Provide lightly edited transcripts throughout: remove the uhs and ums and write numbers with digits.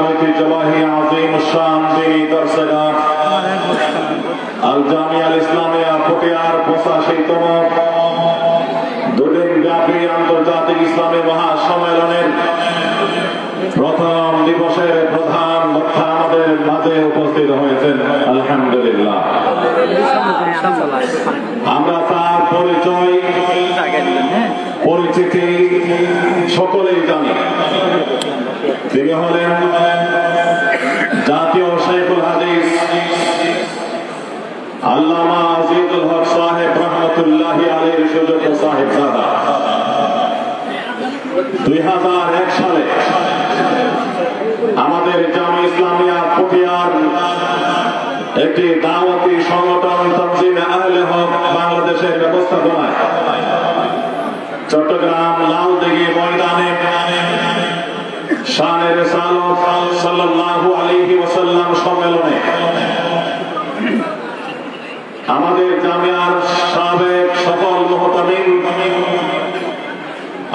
ঐতিহ্যবাহী আজিম শান দিনী দর্শগান আল জামিয়া ইসলামিয়া পটিয়ার 85তম দুদিন ব্যাপী আন্তর্জাতিক ইসলামী মহাসম্মেলনের প্রথম দিবসের প্রধান বক্তা আমাদের মাঝে উপস্থিত হয়েছেন। আলহামদুলিল্লাহ, আমরা তার পরিচয় পরিচিতি সকলেই জানি। তিনি হলেন জাতীয় শাইখুল হাদিস আল্লামা আজিজুল হক সাহেব রহমতুল্লাহি আলাইহির সুযোগ্য সাহেবজাদা। 2001 সালে আমাদের জামি ইসলামিয়া পটিয়ার একটি দাওয়াতি সংগঠন তানজিমে আহলে হক বাংলাদেশের ব্যবস্থাপনায় চট্টগ্রাম লালদিঘি ময়দানে শানে রিসালাত সাল্লাল্লাহু আলাইহি ওয়াসাল্লাম সম্মেলনে আমাদের জামিয়ার সাবেক সকল মুহতামিম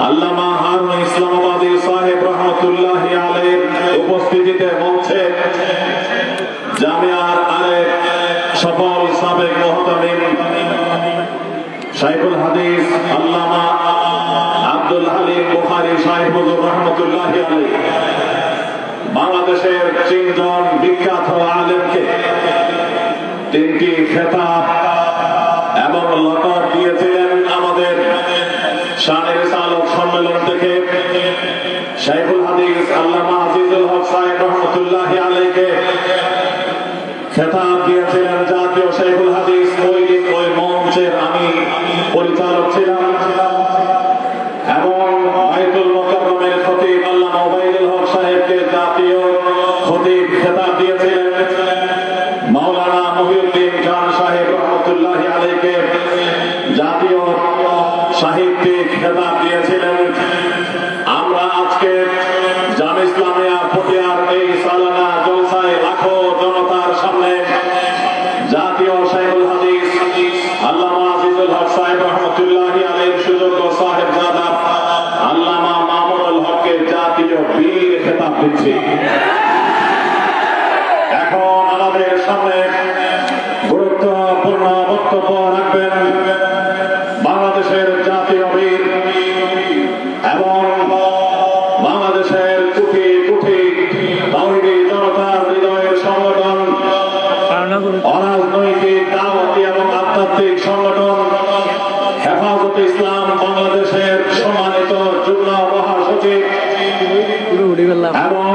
আল্লামা হারুন ইসলামাবাদী সাহেব রহমতুল্লাহি আলাইহির উপস্থিতিতে মঞ্চে জামিয়ার আরেক সফল সাবেক মুহতামিম শাইখুল হাদিস আল্লামা আব্দুল হালিম বুখারী সাহেব হুজুর রহমতুল্লাহি আলাইহি বাংলাদেশের 3 জন বিখ্যাত আলেমকে 3টি খেতাব এবং লকব দিয়েছিলেন। আমাদের শানে রিসালাত সম্মেলন থেকে শাইখুল হাদিস আল্লামা আজিজুল হক সাহেব রহমতুল্লাহি আলাইহিকে খেতাব দিয়েছিলেন জাতীয় শাইখুল হাদিস। ওই মঞ্চের আমি পরিচালক ছিলাম এবং বাইতুল মুকাররমের খতিব আল্লামা ওবাইদুল হক সাহেবকে জাতীয় খতিব খেতাব দিয়েছিলেন। মাওলানা মহিউদ্দিন খান সাহেব রহমতুল্লাহি আলাইহিকে জাতীয় সাহিত্যিক খেতাব দিয়েছিলেন। আমরা আজকে জামি ইসলামিয়া পটিয়ার এই সালানা জলসায় লাখো জনতার সামনে জাতীয় শাইখুল হাদিস আল্লামা আজিজুল হক সাহেব রহমতুল্লাহি আলাইহির সুযোগ্য সাহেবজাদা আল্লামা মামুনুল হককে জাতীয় বীর খেতাব দিচ্ছি। এখন আমাদের সামনে গুরুত্বপূর্ণ বক্তব্য রাখবেন বাংলাদেশের জাতীয় বীর এবং বাংলাদেশের কোটি কোটি তাওহীদি জনতার হৃদয়ের সংগঠন, অরাজনৈতিক দাওয়াতি এবং আধ্যাত্মিক সংগঠন হেফাজতে ইসলাম বাংলাদেশের সম্মানিত যুগ্ম মহাসচিব এবং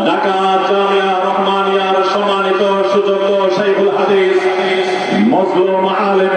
ঢাকা জামিয়া রহমানিয়ার সম্মানিত সুযোগ্য শাইখুল হাদিস মজলুম আলেম